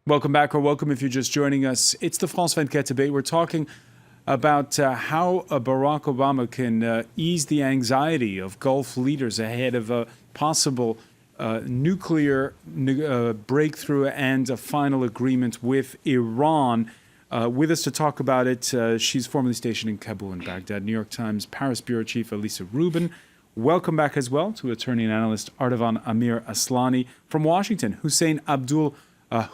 Welcome back, or welcome if you're just joining us. It's the France 24 debate. We're talking about how Barack Obama can ease the anxiety of Gulf leaders ahead of a possible nuclear breakthrough and a final agreement with Iran. With us to talk about it, she's formerly stationed in Kabul and Baghdad, New York Times Paris bureau chief Elisa Rubin. Welcome back as well to attorney and analyst Ardavan Amir Aslani. From Washington, Hussein Abdul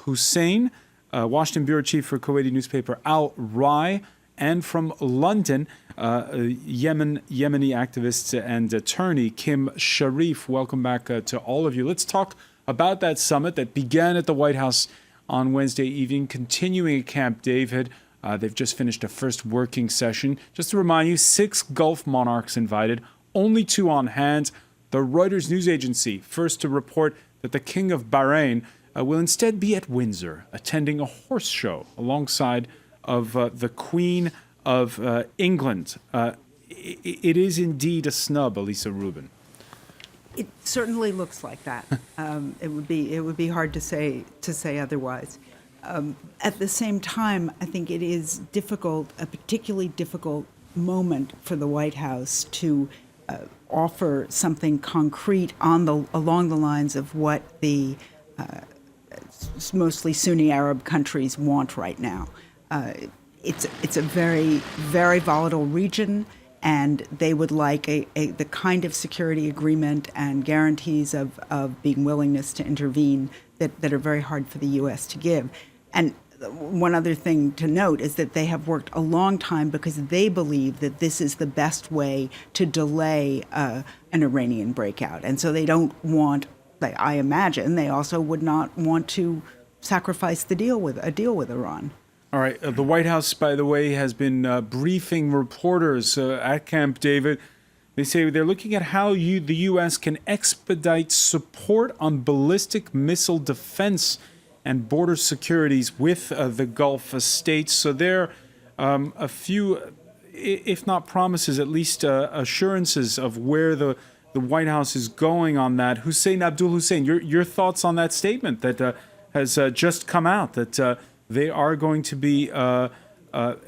Hussein, Washington bureau chief for Kuwaiti newspaper Al Rai, and from London, Yemeni activist and attorney Kim Sharif. Welcome back to all of you. Let's talk about that summit that began at the White House on Wednesday evening, continuing at Camp David. They've just finished a first working session. Just to remind you, 6 Gulf monarchs invited, only 2 on hand. The Reuters news agency first to report that the King of Bahrain will instead be at Windsor, attending a horse show alongside of the Queen of England. It is indeed a snub, Elisa Rubin. It certainly looks like that. It would be hard to say otherwise. At the same time, I think it is difficult, a particularly difficult moment for the White House to offer something concrete along the lines of what the mostly Sunni Arab countries want right now. It's a very, very volatile region, and they would like the kind of security agreement and guarantees of being willingness to intervene that are very hard for the U.S. to give. And one other thing to note is that they have worked a long time because they believe that this is the best way to delay an Iranian breakout. And so they don't want, I imagine, they also would not want to sacrifice a deal with Iran. All right. The White House, by the way, has been briefing reporters at Camp David. They say they're looking at how the U.S. can expedite support on ballistic missile defense and border securities with the Gulf states. So there are a few, if not promises, at least assurances of where the White House is going on that. Hussein Abdul Hussein, your thoughts on that statement that has just come out, that they are going to be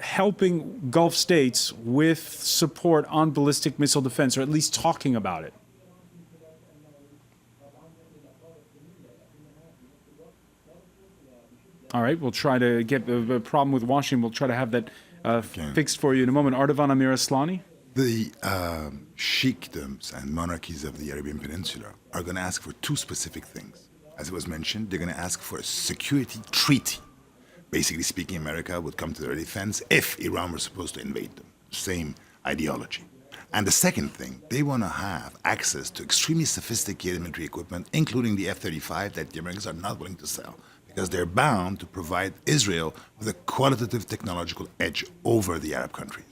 helping Gulf states with support on ballistic missile defense, or at least talking about it? All right, we'll try to get the problem with Washington. We'll try to have that fixed for you in a moment. Ardavan Amir Aslani? The sheikdoms and monarchies of the Arabian Peninsula are going to ask for 2 specific things. As it was mentioned, they're going to ask for a security treaty. Basically speaking, America would come to their defense if Iran were supposed to invade them. Same ideology. And the second thing, they want to have access to extremely sophisticated military equipment, including the F-35 that the Americans are not willing to sell, because they're bound to provide Israel with a qualitative technological edge over the Arab countries.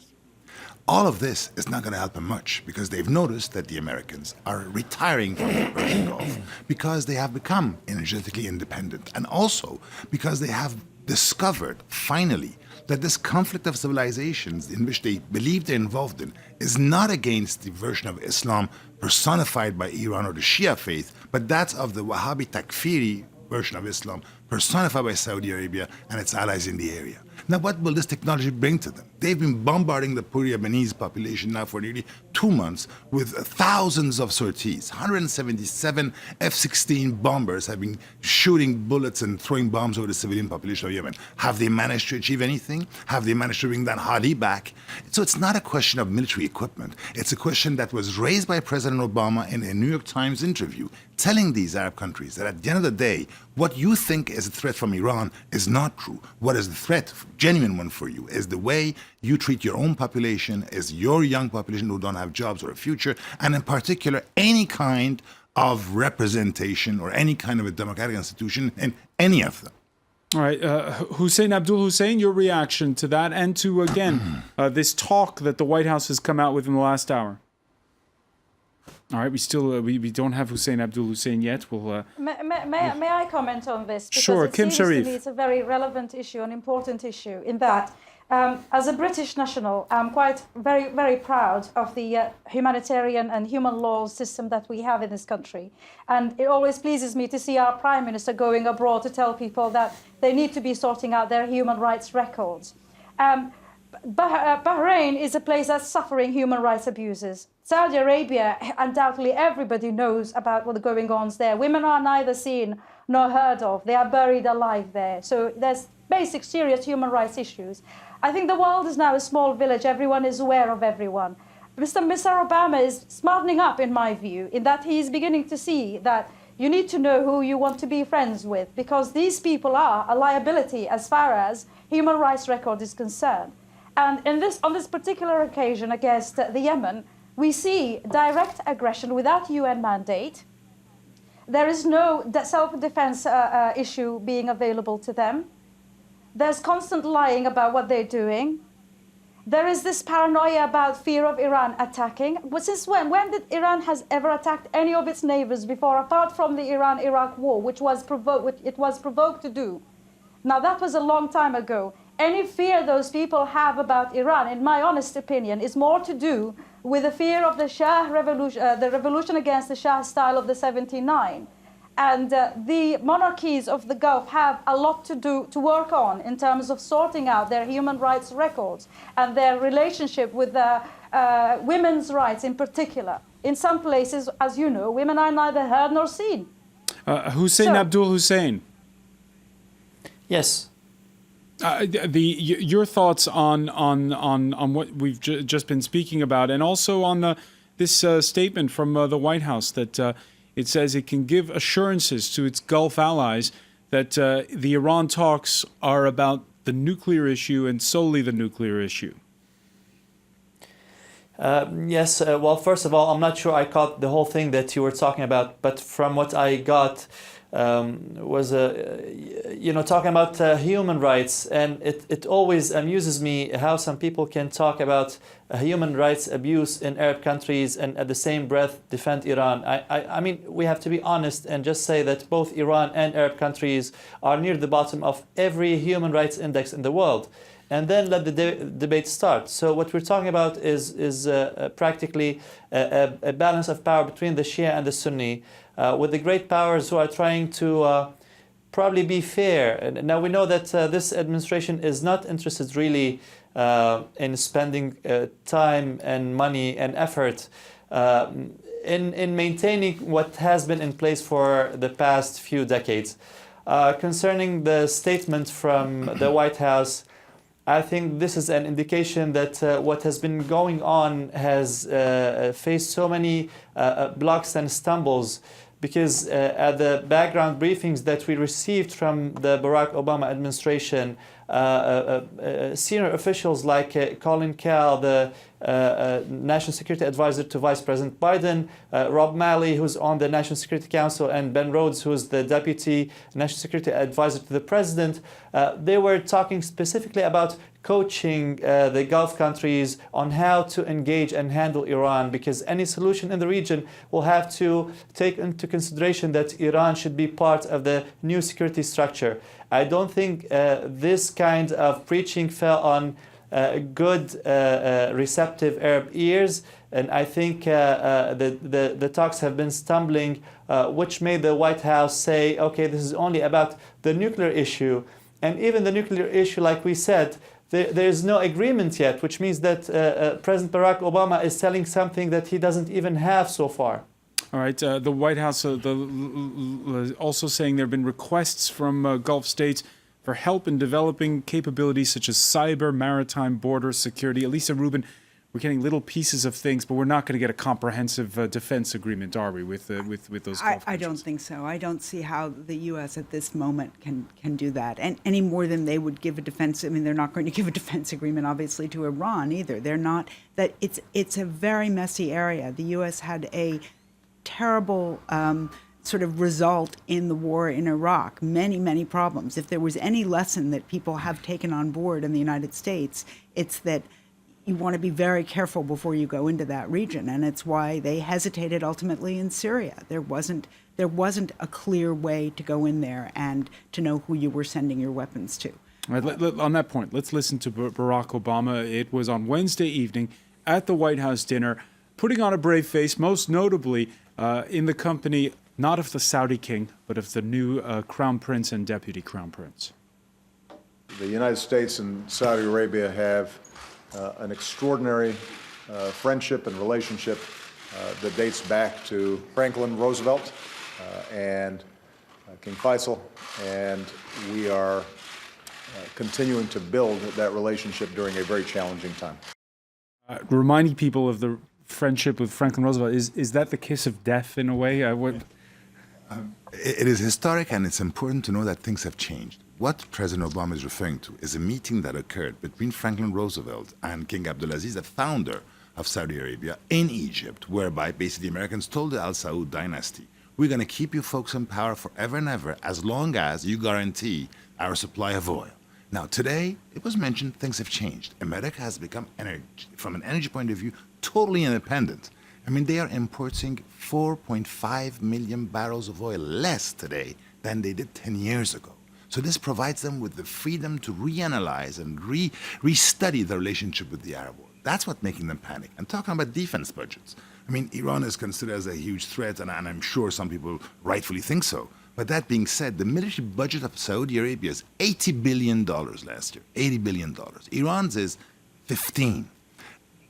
All of this is not going to help them much, because they've noticed that the Americans are retiring from the Persian Gulf because they have become energetically independent, and also because they have discovered, finally, that this conflict of civilizations in which they believe they're involved in is not against the version of Islam personified by Iran or the Shia faith, but that's of the Wahhabi Takfiri version of Islam personified by Saudi Arabia and its allies in the area. Now, what will this technology bring to them? They've been bombarding the poor Lebanese population now for nearly 2 months with thousands of sorties. 177 F-16 bombers have been shooting bullets and throwing bombs over the civilian population of Yemen. Have they managed to achieve anything? Have they managed to bring that Hadi back? So it's not a question of military equipment. It's a question that was raised by President Obama in a New York Times interview, telling these Arab countries that at the end of the day, what you think is a threat from Iran is not true. What is the threat, genuine one for you, is the way you treat your own population, is your young population who don't have jobs or a future, and in particular, any kind of representation or any kind of a democratic institution in any of them. All right, Hussein Abdul Hussein, your reaction to that and to, again, this talk that the White House has come out with in the last hour. All right, we still we don't have Hussein Abdul Hussein yet. We'll. May I comment on this? Because sure, it Kim seems Sharif. to me it's a very relevant issue, an important issue, in that As a British national, I'm quite very, very proud of the humanitarian and human law system that we have in this country. And it always pleases me to see our Prime Minister going abroad to tell people that they need to be sorting out their human rights records. Bahrain is a place that's suffering human rights abuses. Saudi Arabia, undoubtedly everybody knows about what's going on there. Women are neither seen nor heard of. They are buried alive there. So there's basic serious human rights issues. I think the world is now a small village. Everyone is aware of everyone. Mr. Obama is smartening up, in my view, in that he is beginning to see that you need to know who you want to be friends with, because these people are a liability as far as human rights record is concerned. And on this particular occasion against the Yemen, we see direct aggression without UN mandate. There is no self-defense issue being available to them. There's constant lying about what they're doing. There is this paranoia about fear of Iran attacking. But since when? When did Iran has ever attacked any of its neighbors before, apart from the Iran-Iraq war, which it was provoked to do? Now, that was a long time ago. Any fear those people have about Iran, in my honest opinion, is more to do with the fear of the Shah revolution, the revolution against the Shah style of the 79. And the monarchies of the Gulf have a lot to work on in terms of sorting out their human rights records and their relationship with women's rights in particular. In some places, as you know, women are neither heard nor seen. Hussein Abdul Hussein. Yes. Your thoughts on what we've just been speaking about, and also on this statement from the White House that it says it can give assurances to its Gulf allies that the Iran talks are about the nuclear issue and solely the nuclear issue. Yes. Well, first of all, I'm not sure I caught the whole thing that you were talking about, but from what I got was talking about human rights, and it always amuses me how some people can talk about human rights abuse in Arab countries and at the same breath defend Iran. I mean, we have to be honest and just say that both Iran and Arab countries are near the bottom of every human rights index in the world, and then let the debate start. So what we're talking about is practically a balance of power between the Shia and the Sunni, with the great powers who are trying to probably be fair. And now we know that this administration is not interested really in spending time and money and effort in maintaining what has been in place for the past few decades. Concerning the statement from the White House, I think this is an indication that what has been going on has faced so many blocks and stumbles, because at the background briefings that we received from the Barack Obama administration, senior officials like Colin Kahl, the National Security Advisor to Vice President Biden, Rob Malley, who's on the National Security Council, and Ben Rhodes, who's the Deputy National Security Advisor to the President, they were talking specifically about coaching the Gulf countries on how to engage and handle Iran, because any solution in the region will have to take into consideration that Iran should be part of the new security structure. I don't think this kind of preaching fell on good, receptive Arab ears, and I think the talks have been stumbling, which made the White House say, okay, this is only about the nuclear issue. And even the nuclear issue, like we said, there is no agreement yet, which means that President Barack Obama is telling something that he doesn't even have so far. All right. The White House also saying there have been requests from Gulf states for help in developing capabilities such as cyber, maritime, border security. Elisa Rubin, we're getting little pieces of things, but we're not going to get a comprehensive defense agreement, are we, with those Gulf countries? I don't think so. I don't see how the U.S. at this moment can do that, and any more than they would give a defense. I mean, they're not going to give a defense agreement, obviously, to Iran either. They're not. That it's a very messy area. The U.S. had a terrible sort of result in the war in Iraq. Many problems. If there was any lesson that people have taken on board in the United States, it's that you want to be very careful before you go into that region, and it's why they hesitated ultimately in Syria. There wasn't a clear way to go in there and to know who you were sending your weapons to. All right, on that point, let's listen to Barack Obama. It was on Wednesday evening at the White House dinner, putting on a brave face, most notably in the company not of the Saudi king, but of the new crown prince and deputy crown prince. The United States and Saudi Arabia have an extraordinary friendship and relationship that dates back to Franklin Roosevelt and King Faisal, and we are continuing to build that relationship during a very challenging time. Reminding people of the friendship with Franklin Roosevelt, is that the kiss of death in a way? It is historic, and it's important to know that things have changed. What President Obama is referring to is a meeting that occurred between Franklin Roosevelt and King Abdulaziz, the founder of Saudi Arabia, in Egypt, whereby basically the Americans told the Al Saud dynasty, we're going to keep you folks in power forever and ever as long as you guarantee our supply of oil. Now, today, it was mentioned things have changed. America has become, from an energy point of view, totally independent. I mean, they are importing 4.5 million barrels of oil less today than they did 10 years ago. So this provides them with the freedom to reanalyze and restudy the relationship with the Arab world. That's what's making them panic. And talking about defense budgets, I mean, Iran is considered as a huge threat, and I'm sure some people rightfully think so. But that being said, the military budget of Saudi Arabia is $80 billion last year, $80 billion. Iran's is 15.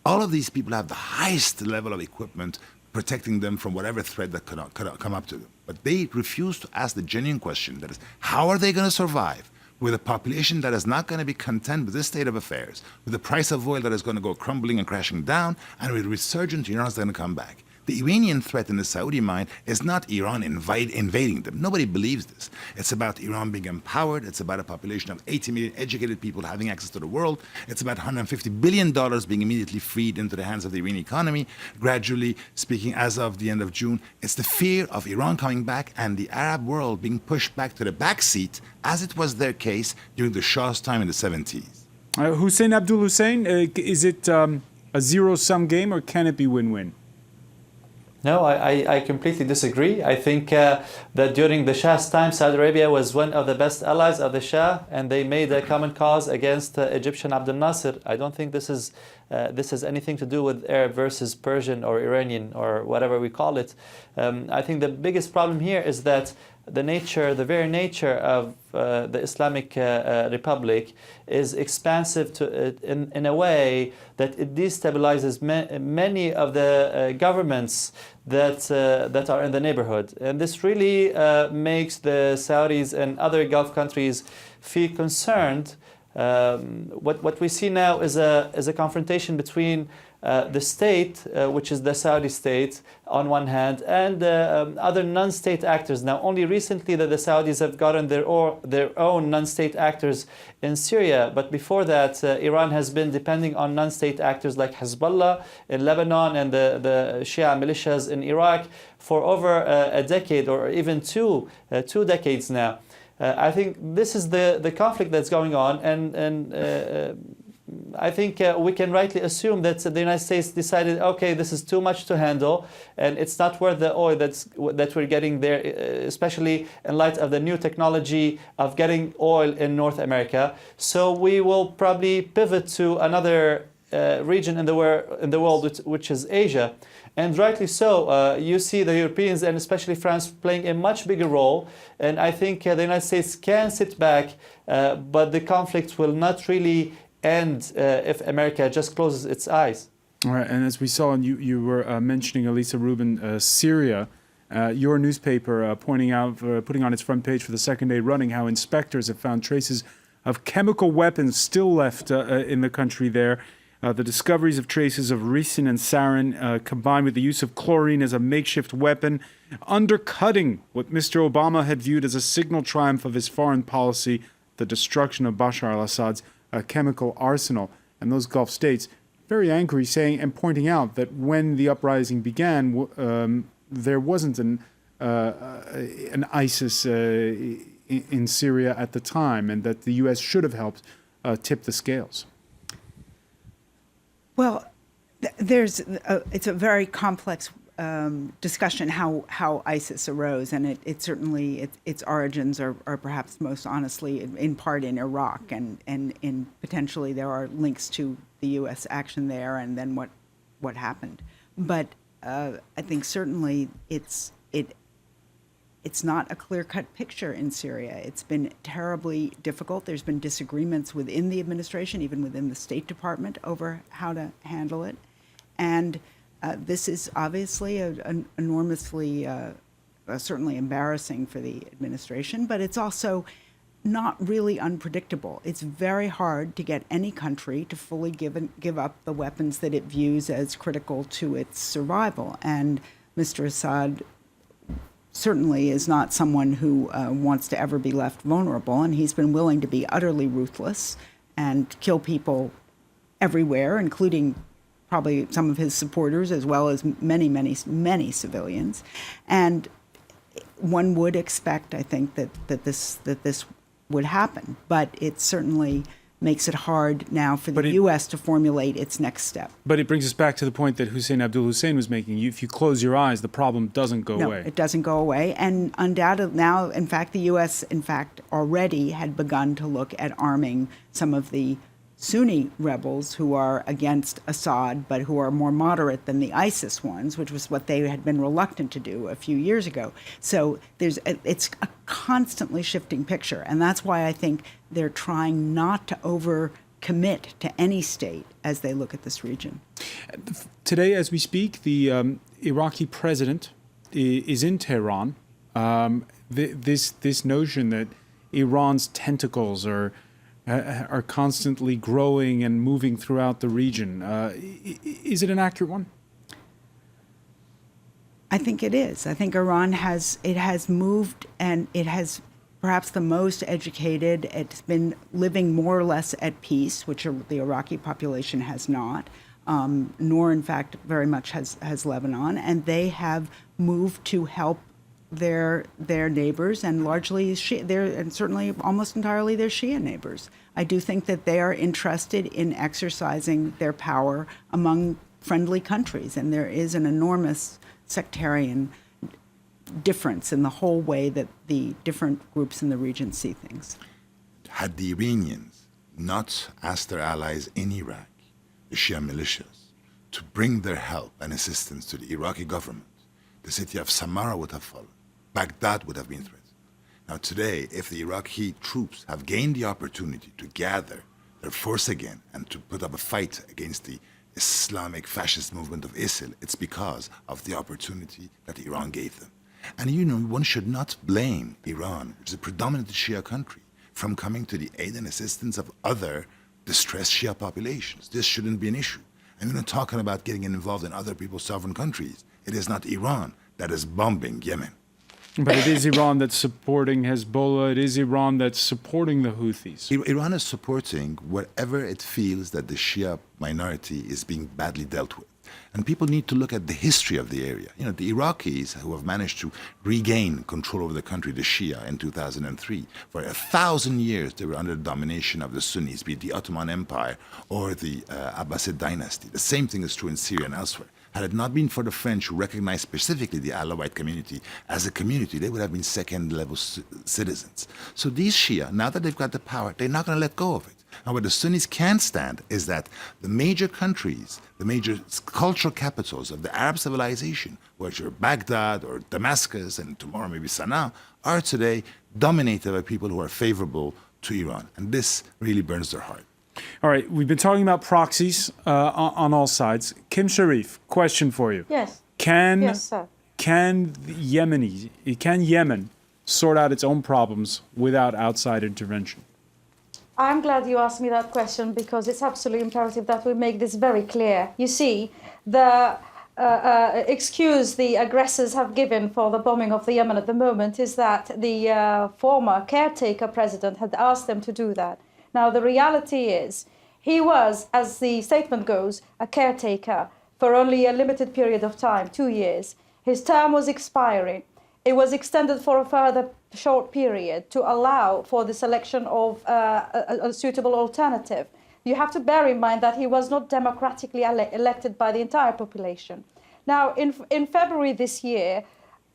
All of these people have the highest level of equipment protecting them from whatever threat that could come up to them. But they refuse to ask the genuine question, that is, how are they going to survive with a population that is not going to be content with this state of affairs, with the price of oil that is going to go crumbling and crashing down, and with resurgent Iran is going to come back? The Iranian threat in the Saudi mind is not Iran invading them. Nobody believes this. It's about Iran being empowered. It's about a population of 80 million educated people having access to the world. It's about $150 billion being immediately freed into the hands of the Iranian economy, gradually speaking as of the end of June. It's the fear of Iran coming back and the Arab world being pushed back to the back seat, as it was their case during the Shah's time in the 70s. Hussein Abdul Hussein, is it a zero-sum game, or can it be win-win? No, I completely disagree. I think that during the Shah's time, Saudi Arabia was one of the best allies of the Shah, and they made a common cause against Egyptian Abdel Nasser. I don't think this has anything to do with Arab versus Persian or Iranian or whatever we call it. I think the biggest problem here is that the very nature of the Islamic Republic is expansive in a way that it destabilizes many of the governments that are in the neighborhood. And this really makes the Saudis and other Gulf countries feel concerned. What we see now is a confrontation between the state, which is the Saudi state, on one hand, and other non-state actors. Now, only recently that the Saudis have gotten their own non-state actors in Syria, but before that, Iran has been depending on non-state actors like Hezbollah in Lebanon and the Shia militias in Iraq for over a decade, or even two decades now. I think this is the conflict that's going on, and I think we can rightly assume that the United States decided, okay, this is too much to handle, and it's not worth the oil that we're getting there, especially in light of the new technology of getting oil in North America. So we will probably pivot to another region in the world, which is Asia. And rightly so, you see the Europeans and especially France playing a much bigger role. And I think the United States can sit back, but the conflict will not really end if America just closes its eyes. All right, and as we saw, and you were mentioning, Elisa Rubin, Syria, your newspaper putting on its front page for the second day running how inspectors have found traces of chemical weapons still left in the country there. The discoveries of traces of ricin and sarin combined with the use of chlorine as a makeshift weapon, undercutting what Mr. Obama had viewed as a signal triumph of his foreign policy, the destruction of Bashar al-Assad's chemical arsenal. And those Gulf states, very angry, saying and pointing out that when the uprising began, there wasn't an ISIS in Syria at the time, and that the U.S. should have helped tip the scales. Well, it's a very complex discussion how ISIS arose, and it certainly its origins are perhaps most honestly in part in Iraq, and in potentially there are links to the U.S. action there, and then what happened. But I think certainly it's not a clear-cut picture in Syria. It's been terribly difficult. There's been disagreements within the administration, even within the State Department, over how to handle it. And this is obviously an enormously, certainly embarrassing for the administration, but it's also not really unpredictable. It's very hard to get any country to fully give up the weapons that it views as critical to its survival. And Mr. Assad certainly is not someone who wants to ever be left vulnerable, and he's been willing to be utterly ruthless and kill people everywhere, including probably some of his supporters, as well as many, many, many civilians. And one would expect, I think, that this would happen, but it certainly makes it hard now for the U.S. to formulate its next step. But it brings us back to the point that Hussein Abdul Hussein was making. If you close your eyes, the problem doesn't go away. No, it doesn't go away. And undoubtedly now, in fact, the U.S., already had begun to look at arming some of the Sunni rebels who are against Assad, but who are more moderate than the ISIS ones, which was what they had been reluctant to do a few years ago. So it's a constantly shifting picture, and that's why I think they're trying not to overcommit to any state as they look at this region. Today, as we speak, the Iraqi president is in Tehran. This notion that Iran's tentacles are constantly growing and moving throughout the region. Is it an accurate one? I think it is. I think Iran has moved, and it has perhaps the most educated. It's been living more or less at peace, which the Iraqi population has not, nor in fact very much has Lebanon. And they have moved to help their neighbors, and largely and certainly almost entirely their Shia neighbors. I do think that they are interested in exercising their power among friendly countries, and there is an enormous sectarian difference in the whole way that the different groups in the region see things. Had the Iranians not asked their allies in Iraq, the Shia militias, to bring their help and assistance to the Iraqi government, the city of Samarra would have fallen. Baghdad would have been threatened. Now today, if the Iraqi troops have gained the opportunity to gather their force again and to put up a fight against the Islamic fascist movement of ISIL, it's because of the opportunity that Iran gave them. And one should not blame Iran, which is a predominantly Shia country, from coming to the aid and assistance of other distressed Shia populations. This shouldn't be an issue. And we're not talking about getting involved in other people's sovereign countries. It is not Iran that is bombing Yemen. But it is Iran that's supporting Hezbollah. It is Iran that's supporting the Houthis. Iran is supporting whatever it feels that the Shia minority is being badly dealt with. And people need to look at the history of the area. The Iraqis who have managed to regain control over the country, the Shia, in 2003, for 1,000 years they were under the domination of the Sunnis, be it the Ottoman Empire or the Abbasid dynasty. The same thing is true in Syria and elsewhere. Had it not been for the French who recognized specifically the Alawite community as a community, they would have been second-level citizens. So these Shia, now that they've got the power, they're not going to let go of it. And what the Sunnis can't stand is that the major countries, the major cultural capitals of the Arab civilization, whether you're Baghdad or Damascus and tomorrow maybe Sana'a, are today dominated by people who are favorable to Iran. And this really burns their heart. All right, we've been talking about proxies on all sides. Kim Sharif, question for you. Yes. Yes, sir. Can Yemen sort out its own problems without outside intervention? I'm glad you asked me that question, because it's absolutely imperative that we make this very clear. You see, the excuse the aggressors have given for the bombing of the Yemen at the moment is that the former caretaker president had asked them to do that. Now, the reality is he was, as the statement goes, a caretaker for only a limited period of time, 2 years. His term was expiring. It was extended for a further short period to allow for the selection of a suitable alternative. You have to bear in mind that he was not democratically elected by the entire population. Now, in February this year,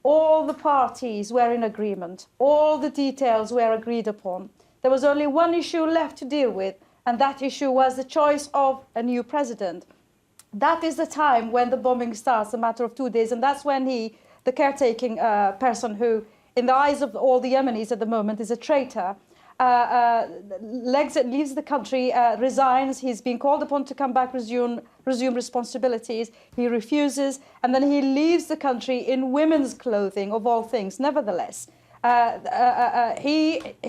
all the parties were in agreement. All the details were agreed upon. There was only one issue left to deal with, and that issue was the choice of a new president. That is the time when the bombing starts, a matter of 2 days, and that's when he, the caretaking person who, in the eyes of all the Yemenis at the moment, is a traitor, leaves the country, resigns. He's been called upon to come back, resume responsibilities. He refuses, and then he leaves the country in women's clothing, of all things. Nevertheless,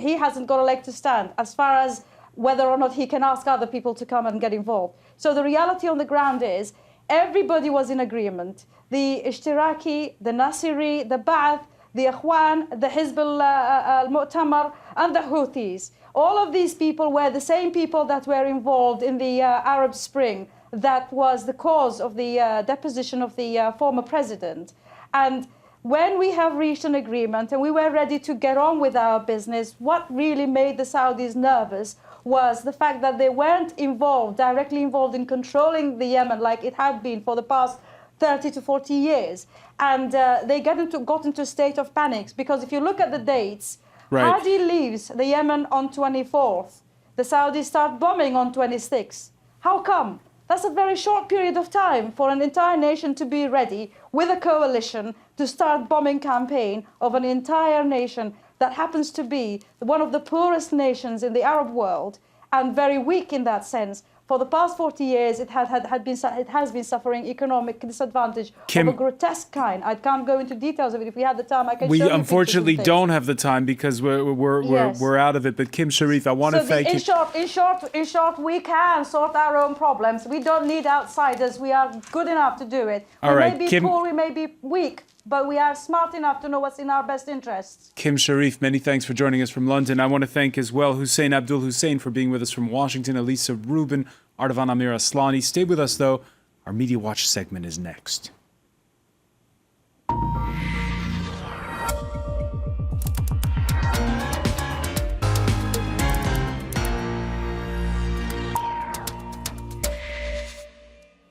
he hasn't got a leg to stand as far as whether or not he can ask other people to come and get involved. So the reality on the ground is everybody was in agreement. The Ishtiraki, the Nasiri, the Ba'ath, the Ikhwan, the Hizb al-Mu'tamar, and the Houthis. All of these people were the same people that were involved in the Arab Spring that was the cause of the deposition of the former president. And when we have reached an agreement and we were ready to get on with our business, what really made the Saudis nervous was the fact that they weren't directly involved in controlling the Yemen like it had been for the past 30 to 40 years. And they got into a state of panic, because if you look at the dates, Right. Hadi leaves the Yemen on 24th. The Saudis start bombing on 26th. How come? That's a very short period of time for an entire nation to be ready with a coalition to start bombing campaign of an entire nation that happens to be one of the poorest nations in the Arab world and very weak in that sense. For the past 40 years, it has been suffering economic disadvantage Kim, of a grotesque kind. I can't go into details of it. If we had the time, I can show you we pictures unfortunately and things. don't have the time because we're out of it. But Kim Sharif, I want to thank you. In short, we can sort our own problems. We don't need outsiders. We are good enough to do it. All We right, may be Kim, poor, we may be weak, but we are smart enough to know what's in our best interests. Kim Sharif, many thanks for joining us from London. I want to thank as well Hussein Abdul Hussein for being with us from Washington, Elisa Rubin, Ardavan Amir Aslani. Stay with us, though. Our Media Watch segment is next.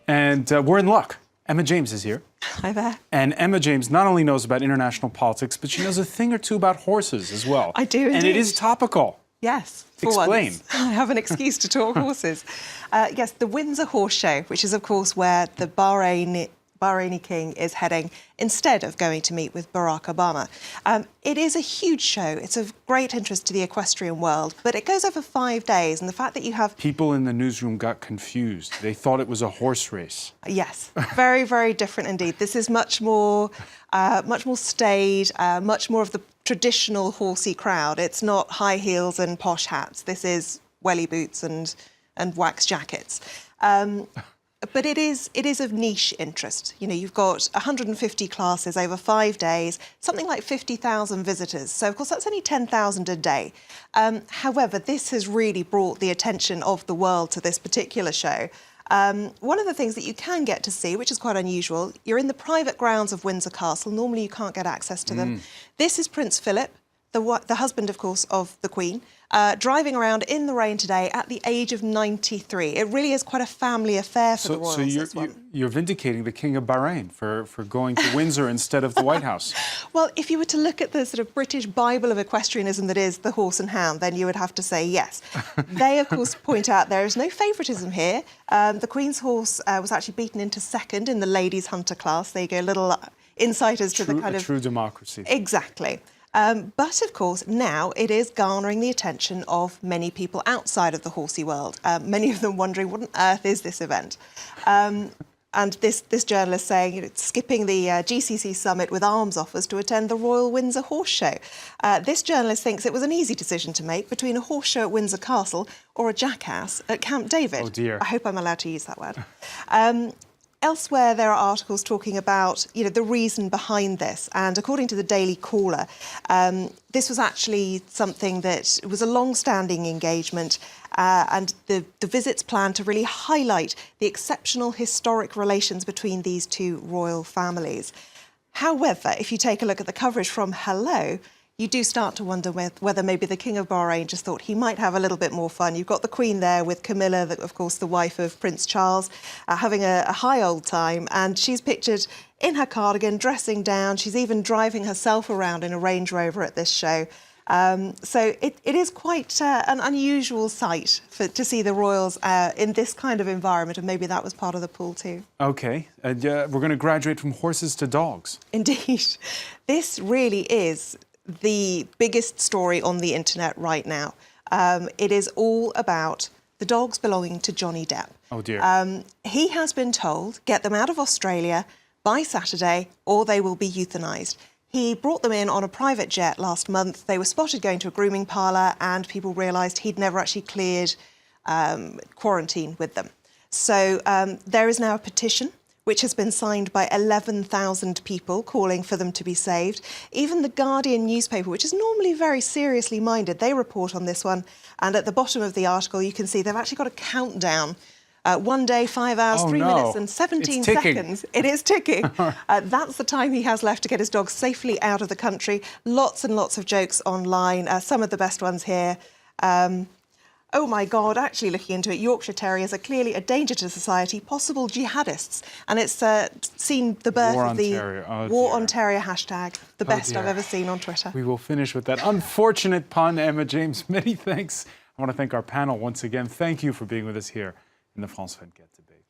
And we're in luck. Emma James is here. Hi there. And Emma James not only knows about international politics, but she knows a thing or two about horses as well. I do And it indeed. is topical. Yes, for Explain. once. I have an excuse to talk horses. Yes, the Windsor Horse Show, which is, of course, where the Bahraini king is heading instead of going to meet with Barack Obama. It is a huge show. It's of great interest to the equestrian world, but it goes over 5 days, and the fact that you have... People in the newsroom got confused. They thought it was a horse race. Yes, very, very different indeed. This is much more staid, much more of the traditional horsey crowd. It's not high heels and posh hats. This is welly boots and wax jackets. But it is of niche interest. You know, you've got 150 classes over 5 days, something like 50,000 visitors. So, of course, that's only 10,000 a day. However, this has really brought the attention of the world to this particular show. One of the things that you can get to see, which is quite unusual, you're in the private grounds of Windsor Castle. Normally, you can't get access to them. This is Prince Philip, the husband, of course, of the Queen, driving around in the rain today at the age of 93. It really is quite a family affair for the royals. So you're vindicating the King of Bahrain for going to Windsor instead of the White House. Well, if you were to look at the sort of British Bible of equestrianism that is the horse and hound, then you would have to say yes. They, of course, point out there is no favouritism here. The Queen's horse was actually beaten into second in the ladies' hunter class. There you go, little insighters to the kind of... True democracy. Exactly. But, of course, now it is garnering the attention of many people outside of the horsey world, many of them wondering, what on earth is this event? And this journalist saying, you know, skipping the GCC summit with arms offers to attend the Royal Windsor Horse Show. This journalist thinks it was an easy decision to make between a horse show at Windsor Castle or a jackass at Camp David. Oh, dear. I hope I'm allowed to use that word. Elsewhere, there are articles talking about, you know, the reason behind this. And according to the Daily Caller, this was actually something that was a long-standing engagement, and the visit's planned to really highlight the exceptional historic relations between these two royal families. However, if you take a look at the coverage from Hello, you do start to wonder whether maybe the King of Bahrain just thought he might have a little bit more fun. You've got the Queen there with Camilla, of course, the wife of Prince Charles, having a high old time. And she's pictured in her cardigan, dressing down. She's even driving herself around in a Range Rover at this show. So it is quite an unusual sight to see the royals in this kind of environment, and maybe that was part of the pull too. Okay, we're going to graduate from horses to dogs. Indeed. This really is the biggest story on the internet right now. It is all about the dogs belonging to Johnny Depp. Oh dear. He has been told, get them out of Australia by Saturday or they will be euthanised. He brought them in on a private jet last month. They were spotted going to a grooming parlour and people realised he'd never actually cleared quarantine with them. So there is now a petition which has been signed by 11,000 people calling for them to be saved. Even the Guardian newspaper, which is normally very seriously minded, they report on this one. And at the bottom of the article, you can see they've actually got a countdown. 1 day, 5 hours, 3 minutes and 17 seconds. It is ticking. That's the time he has left to get his dog safely out of the country. Lots and lots of jokes online. Some of the best ones here. Oh my God, actually looking into it, Yorkshire Terriers are clearly a danger to society, possible jihadists. And it's seen the birth of the War on Terrier hashtag, the best I've ever seen on Twitter. We will finish with that unfortunate pun, Emma James. Many thanks. I want to thank our panel once again. Thank you for being with us here in the France 24 debate.